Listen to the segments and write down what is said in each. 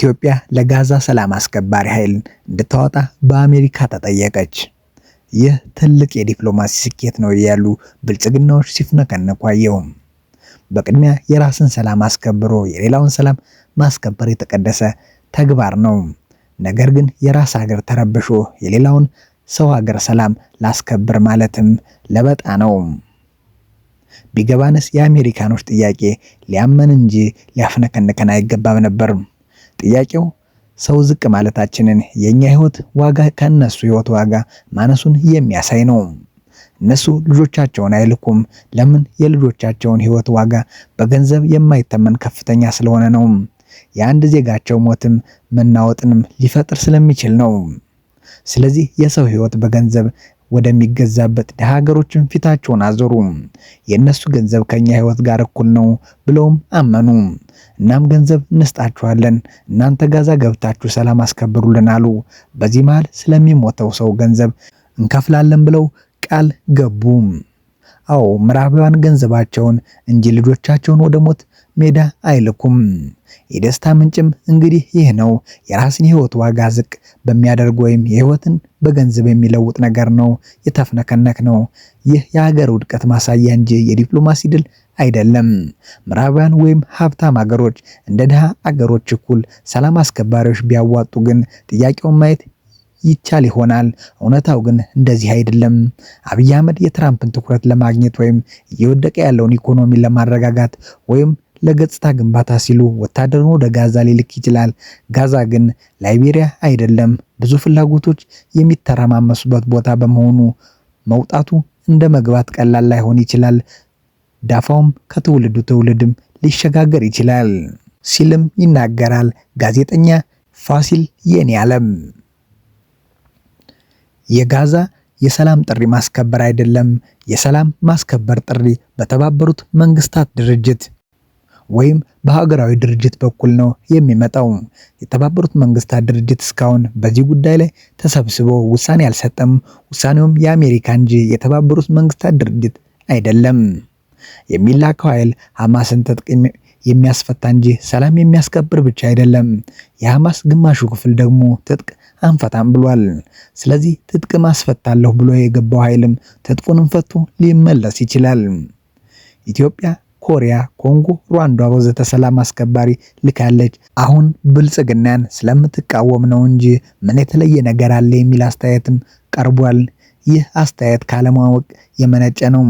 ኢትዮጵያ ለጋዛ ሰላም አስከባሪ ኃይል እንድታወጣ በአሜሪካ ተጠየቀች። ይህ ትልቅ የዲፕሎማሲ ስኬት ነው ያሉ ብልጽግናዎች ሲፍነከነኩ አየው። በቅድሚያ የራስን ሰላም አስከብሮ የሌላውን ሰላም ማስከበር የተቀደሰ ተግባር ነው። ነገር ግን የራስ ሀገር ተረብሾ የሌላውን ሰው ሀገር ሰላም ላስከብር ማለትም ለበጣ ነው። ቢገባንስ የአሜሪካኖች ጥያቄ ሊያመን እንጂ ሊያፍነከነከን አይገባም ነበር። ጥያቄው ሰው ዝቅ ማለታችንን የኛ ህይወት ዋጋ ከነሱ ህይወት ዋጋ ማነሱን የሚያሳይ ነው። እነሱ ልጆቻቸውን አይልኩም። ለምን? የልጆቻቸውን ህይወት ዋጋ በገንዘብ የማይተመን ከፍተኛ ስለሆነ ነው። የአንድ ዜጋቸው ሞትም መናወጥንም ሊፈጥር ስለሚችል ነው። ስለዚህ የሰው ህይወት በገንዘብ ወደሚገዛበት ደሃ ሀገሮችን ፊታቸውን አዞሩ። የነሱ ገንዘብ ከኛ ህይወት ጋር እኩል ነው ብለውም አመኑ። እናም ገንዘብ እንስጣችኋለን፣ እናንተ ጋዛ ገብታችሁ ሰላም አስከብሩልን አሉ። በዚህ መሃል ስለሚሞተው ሰው ገንዘብ እንከፍላለን ብለው ቃል ገቡ። አዎ ምዕራባውያን ገንዘባቸውን እንጂ ልጆቻቸውን ወደ ሞት ሜዳ አይልኩም። የደስታ ምንጭም እንግዲህ ይህ ነው። የራስን ህይወት ዋጋ ዝቅ በሚያደርግ ወይም የህይወትን በገንዘብ የሚለውጥ ነገር ነው የተፍነከነክ ነው። ይህ የሀገር ውድቀት ማሳያ እንጂ የዲፕሎማሲ ድል አይደለም። ምዕራባውያን ወይም ሀብታም ሀገሮች እንደ ድሃ ሀገሮች እኩል ሰላም አስከባሪዎች ቢያዋጡ ግን ጥያቄውን ማየት ይቻል ይሆናል። እውነታው ግን እንደዚህ አይደለም። አብይ አህመድ የትራምፕን ትኩረት ለማግኘት ወይም እየወደቀ ያለውን ኢኮኖሚ ለማረጋጋት ወይም ለገጽታ ግንባታ ሲሉ ወታደሩን ወደ ጋዛ ሊልክ ይችላል። ጋዛ ግን ላይቤሪያ አይደለም። ብዙ ፍላጎቶች የሚተረማመሱበት ቦታ በመሆኑ መውጣቱ እንደ መግባት ቀላል ላይሆን ይችላል። ዳፋውም ከትውልዱ ትውልድም ሊሸጋገር ይችላል ሲልም ይናገራል ጋዜጠኛ ፋሲል የኔዓለም። የጋዛ የሰላም ጥሪ ማስከበር አይደለም። የሰላም ማስከበር ጥሪ በተባበሩት መንግስታት ድርጅት ወይም በሀገራዊ ድርጅት በኩል ነው የሚመጣው። የተባበሩት መንግስታት ድርጅት እስካሁን በዚህ ጉዳይ ላይ ተሰብስቦ ውሳኔ አልሰጠም። ውሳኔውም የአሜሪካ እንጂ የተባበሩት መንግስታት ድርጅት አይደለም። የሚላከው ኃይል ሐማስን ትጥቅ የሚያስፈታ እንጂ ሰላም የሚያስከብር ብቻ አይደለም። የሐማስ ግማሹ ክፍል ደግሞ ትጥቅ አንፈታም ብሏል። ስለዚህ ትጥቅ ማስፈታለሁ ብሎ የገባው ኃይልም ትጥቁንም ፈቶ ሊመለስ ይችላል። ኢትዮጵያ፣ ኮሪያ፣ ኮንጎ፣ ሩዋንዳ ወዘተ ሰላም አስከባሪ ልካለች። አሁን ብልጽግናን ስለምትቃወም ነው እንጂ ምን የተለየ ነገር አለ የሚል አስተያየትም ቀርቧል። ይህ አስተያየት ካለማወቅ የመነጨ ነው።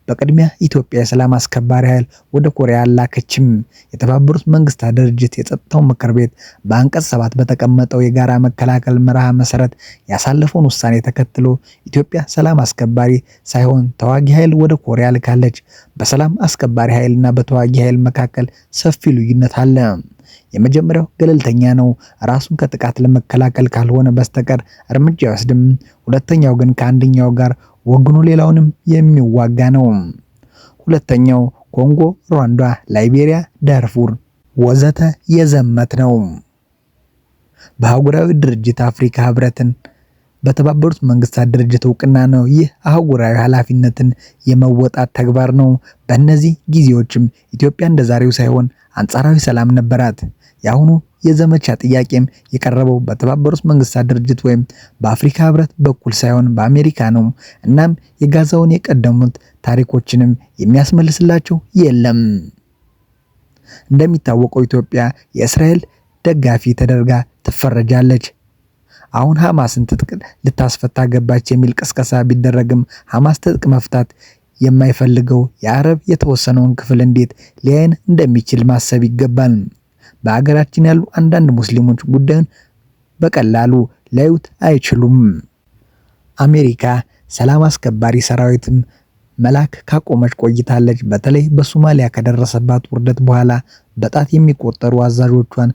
በቅድሚያ ኢትዮጵያ የሰላም አስከባሪ ኃይል ወደ ኮሪያ አላከችም። የተባበሩት መንግስታት ድርጅት የጸጥታው ምክር ቤት በአንቀጽ 7 በተቀመጠው የጋራ መከላከል መርህ መሰረት ያሳለፈውን ውሳኔ ተከትሎ ኢትዮጵያ ሰላም አስከባሪ ሳይሆን ተዋጊ ኃይል ወደ ኮሪያ ልካለች። በሰላም አስከባሪ ኃይልና በተዋጊ ኃይል መካከል ሰፊ ልዩነት አለ። የመጀመሪያው ገለልተኛ ነው። ራሱን ከጥቃት ለመከላከል ካልሆነ በስተቀር እርምጃ አይወስድም። ሁለተኛው ግን ከአንደኛው ጋር ወግኖ ሌላውንም የሚዋጋ ነው። ሁለተኛው ኮንጎ፣ ሩዋንዳ፣ ላይቤሪያ፣ ዳርፉር ወዘተ የዘመት ነው። በአህጉራዊ ድርጅት አፍሪካ ህብረትን በተባበሩት መንግስታት ድርጅት እውቅና ነው። ይህ አህጉራዊ ኃላፊነትን የመወጣት ተግባር ነው። በእነዚህ ጊዜዎችም ኢትዮጵያ እንደዛሬው ሳይሆን አንጻራዊ ሰላም ነበራት። የአሁኑ የዘመቻ ጥያቄም የቀረበው በተባበሩት መንግስታት ድርጅት ወይም በአፍሪካ ህብረት በኩል ሳይሆን በአሜሪካ ነው። እናም የጋዛውን የቀደሙት ታሪኮችንም የሚያስመልስላቸው የለም። እንደሚታወቀው ኢትዮጵያ የእስራኤል ደጋፊ ተደርጋ ትፈረጃለች። አሁን ሐማስን ትጥቅ ልታስፈታ ገባች የሚል ቅስቀሳ ቢደረግም ሐማስ ትጥቅ መፍታት የማይፈልገው የአረብ የተወሰነውን ክፍል እንዴት ሊያየን እንደሚችል ማሰብ ይገባል። በአገራችን ያሉ አንዳንድ ሙስሊሞች ጉዳዩን በቀላሉ ላዩት አይችሉም። አሜሪካ ሰላም አስከባሪ ሰራዊትም መላክ ካቆመች ቆይታለች። በተለይ በሶማሊያ ከደረሰባት ውርደት በኋላ በጣት የሚቆጠሩ አዛዦቿን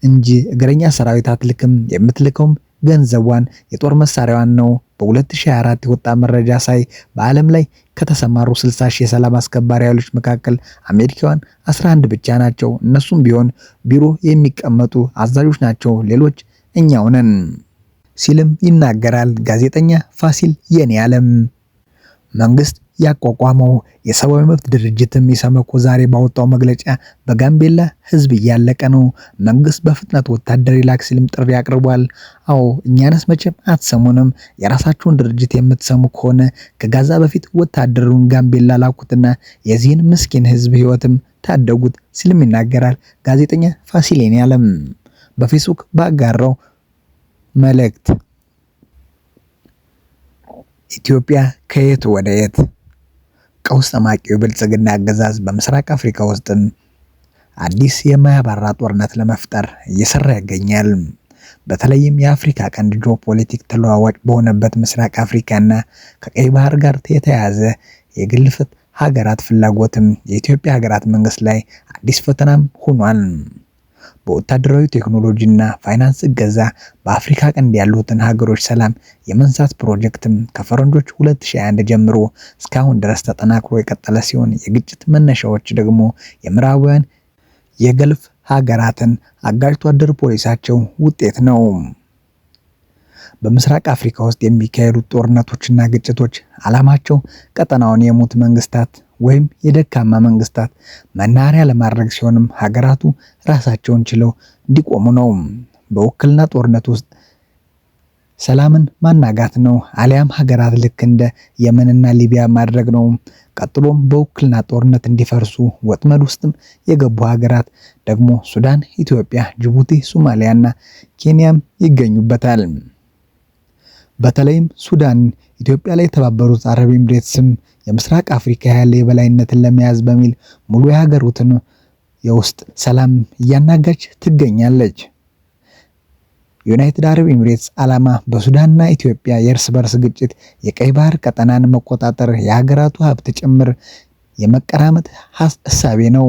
እንጂ እግረኛ ሰራዊት አትልክም። የምትልከውም ገንዘቧን የጦር መሳሪያዋን ነው። በ2024 የወጣ መረጃ ሳይ በዓለም ላይ ከተሰማሩ 60 ሺህ የሰላም አስከባሪ ኃይሎች መካከል አሜሪካውያን 11 ብቻ ናቸው። እነሱም ቢሆን ቢሮ የሚቀመጡ አዛዦች ናቸው። ሌሎች እኛው ነን ሲልም ይናገራል ጋዜጠኛ ፋሲል የኔዓለም። መንግስት ያቋቋመው የሰብአዊ መብት ድርጅትም ኢሰመኮ ዛሬ ባወጣው መግለጫ በጋምቤላ ህዝብ እያለቀ ነው፣ መንግስት በፍጥነት ወታደር ይላክ ሲልም ጥሪ አቅርቧል። አዎ እኛንስ መቼም አትሰሙንም፣ የራሳችሁን ድርጅት የምትሰሙ ከሆነ ከጋዛ በፊት ወታደሩን ጋምቤላ ላኩትና የዚህን ምስኪን ህዝብ ህይወትም ታደጉት ሲልም ይናገራል። ጋዜጠኛ ፋሲሌን ያለም በፌስቡክ ባጋራው መልእክት ኢትዮጵያ ከየት ወደ የት? ቀውስ ጠማቂው ብልጽግና አገዛዝ በምስራቅ አፍሪካ ውስጥም አዲስ የማያባራ ጦርነት ለመፍጠር እየሰራ ይገኛል። በተለይም የአፍሪካ ቀንድ ጂኦፖለቲክ ተለዋዋጭ በሆነበት ምስራቅ አፍሪካና ከቀይ ባህር ጋር የተያያዘ የግልፍት ሀገራት ፍላጎትም የኢትዮጵያ ሀገራት መንግስት ላይ አዲስ ፈተናም ሆኗል። በወታደራዊ ቴክኖሎጂና ፋይናንስ እገዛ በአፍሪካ ቀንድ ያሉትን ሀገሮች ሰላም የመንሳት ፕሮጀክትም ከፈረንጆች 2021 ጀምሮ እስካሁን ድረስ ተጠናክሮ የቀጠለ ሲሆን የግጭት መነሻዎች ደግሞ የምዕራባውያን የገልፍ ሀገራትን አጋዥ ወታደር ፖሊሳቸው ውጤት ነው። በምስራቅ አፍሪካ ውስጥ የሚካሄዱት ጦርነቶችና ግጭቶች ዓላማቸው ቀጠናውን የሙት መንግስታት ወይም የደካማ መንግስታት መናኸሪያ ለማድረግ ሲሆንም ሀገራቱ ራሳቸውን ችለው እንዲቆሙ ነው። በውክልና ጦርነት ውስጥ ሰላምን ማናጋት ነው፣ አሊያም ሀገራት ልክ እንደ የመንና ሊቢያ ማድረግ ነው። ቀጥሎም በውክልና ጦርነት እንዲፈርሱ ወጥመድ ውስጥም የገቡ ሀገራት ደግሞ ሱዳን፣ ኢትዮጵያ፣ ጅቡቲ፣ ሶማሊያና ኬንያም ይገኙበታል። በተለይም ሱዳን ኢትዮጵያ ላይ የተባበሩት አረብ ኤምሬትስም የምስራቅ አፍሪካ ያለ የበላይነትን ለመያዝ በሚል ሙሉ የሀገሩትን የውስጥ ሰላም እያናጋች ትገኛለች። ዩናይትድ አረብ ኤምሬትስ ዓላማ በሱዳንና ኢትዮጵያ የእርስ በርስ ግጭት የቀይ ባህር ቀጠናን መቆጣጠር፣ የሀገራቱ ሀብት ጭምር የመቀራመት እሳቤ ነው።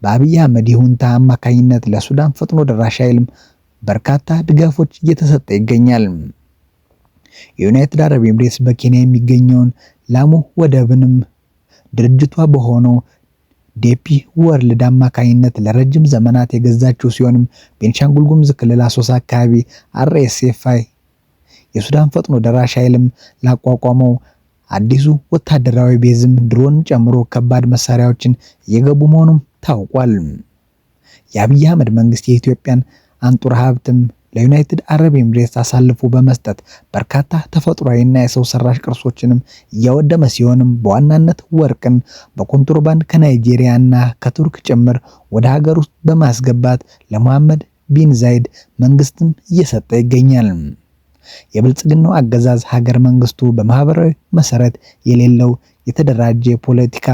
በአብይ አህመድ ይሁንታ አማካኝነት ለሱዳን ፈጥኖ ደራሽ ኃይልም በርካታ ድጋፎች እየተሰጠ ይገኛል። የዩናይትድ አረብ ኤምሬትስ በኬንያ የሚገኘውን ላሙ ወደብንም ድርጅቷ በሆነው ዴፒ ወርልድ አማካኝነት ለረጅም ዘመናት የገዛችው ሲሆንም ቤንሻንጉል ጉሙዝ ክልል አሶሳ አካባቢ አርኤስኤፍአይ የሱዳን ፈጥኖ ደራሽ ኃይልም ላቋቋመው አዲሱ ወታደራዊ ቤዝም ድሮን ጨምሮ ከባድ መሳሪያዎችን እየገቡ መሆኑም ታውቋል። የአብይ አህመድ መንግስት የኢትዮጵያን አንጡራ ሀብትም ለዩናይትድ አረብ ኤምሬትስ አሳልፎ በመስጠት በርካታ ተፈጥሯዊና የሰው ሰራሽ ቅርሶችንም እያወደመ ሲሆንም በዋናነት ወርቅን በኮንትሮባንድ ከናይጄሪያና ከቱርክ ጭምር ወደ ሀገር ውስጥ በማስገባት ለመሐመድ ቢን ዛይድ መንግስትም እየሰጠ ይገኛል። የብልጽግናው አገዛዝ ሀገር መንግስቱ በማህበራዊ መሰረት የሌለው የተደራጀ የፖለቲካ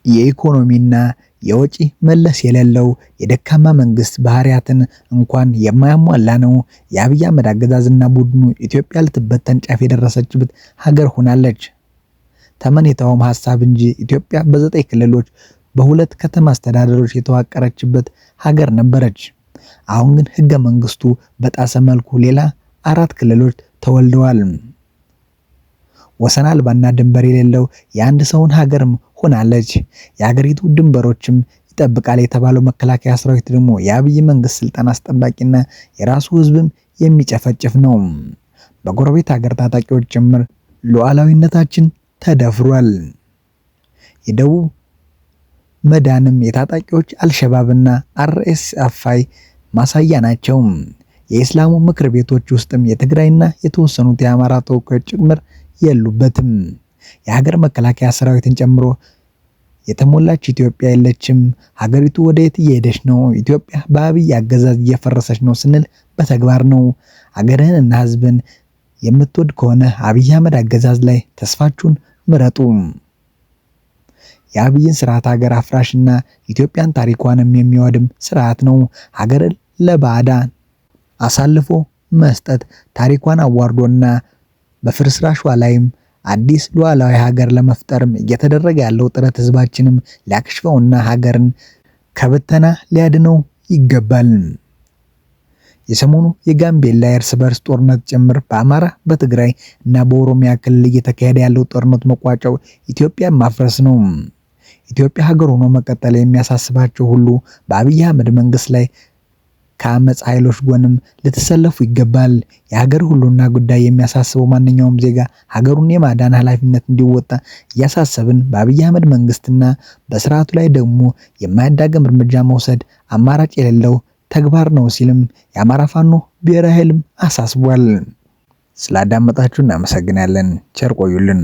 የኢኮኖሚና የወጪ መለስ የሌለው የደካማ መንግስት ባህሪያትን እንኳን የማያሟላ ነው። የአብይ አህመድ አገዛዝና ቡድኑ ኢትዮጵያ ልትበተን ጫፍ የደረሰችበት ሀገር ሆናለች። ተመኔታውም ሀሳብ እንጂ ኢትዮጵያ በ9 ክልሎች በ2 ከተማ አስተዳደሮች የተዋቀረችበት ሀገር ነበረች። አሁን ግን ህገ መንግስቱ በጣሰ መልኩ ሌላ 4 ክልሎች ተወልደዋል። ወሰን አልባና ድንበር የሌለው የአንድ ሰውን ሀገርም ሆናለች። የሀገሪቱ ድንበሮችም ይጠብቃል የተባለው መከላከያ ሰራዊት ደግሞ የአብይ መንግስት ስልጣን አስጠባቂና የራሱ ህዝብም የሚጨፈጭፍ ነው። በጎረቤት ሀገር ታጣቂዎች ጭምር ሉዓላዊነታችን ተደፍሯል። የደቡብ መዳንም የታጣቂዎች አልሸባብና አርኤስኤፍአይ ማሳያ ናቸው። የኢስላሙ ምክር ቤቶች ውስጥም የትግራይና የተወሰኑት የአማራ ተወካዮች ጭምር የሉበትም። የሀገር መከላከያ ሰራዊትን ጨምሮ የተሞላች ኢትዮጵያ የለችም። ሀገሪቱ ወደየት እየሄደች ነው? ኢትዮጵያ በአብይ አገዛዝ እየፈረሰች ነው ስንል በተግባር ነው። ሀገርህን እና ህዝብን የምትወድ ከሆነ አብይ አህመድ አገዛዝ ላይ ተስፋችሁን ምረጡ። የአብይን ስርዓት ሀገር አፍራሽና ኢትዮጵያን ታሪኳንም የሚወድም ስርዓት ነው። ሀገርን ለባዕዳን አሳልፎ መስጠት ታሪኳን አዋርዶና በፍርስራሿ ላይም አዲስ ሉዓላዊ ሀገር ለመፍጠርም እየተደረገ ያለው ጥረት ህዝባችንም ሊያክሽፈውና ሀገርን ከብተና ሊያድነው ይገባል። የሰሞኑ የጋምቤላ የእርስ በርስ ጦርነት ጭምር በአማራ በትግራይ እና በኦሮሚያ ክልል እየተካሄደ ያለው ጦርነት መቋጫው ኢትዮጵያ ማፍረስ ነው። ኢትዮጵያ ሀገር ሆኖ መቀጠል የሚያሳስባቸው ሁሉ በአብይ አህመድ መንግስት ላይ ከአመጽ ኃይሎች ጎንም ልትሰለፉ ይገባል። የሀገር ሁሉና ጉዳይ የሚያሳስበው ማንኛውም ዜጋ ሀገሩን የማዳን ኃላፊነት እንዲወጣ እያሳሰብን በአብይ አህመድ መንግስትና በስርዓቱ ላይ ደግሞ የማያዳግም እርምጃ መውሰድ አማራጭ የሌለው ተግባር ነው ሲልም የአማራ ፋኖ ብሔራዊ ኃይልም አሳስቧል። ስላዳመጣችሁ እናመሰግናለን። ቸር ቆዩልን።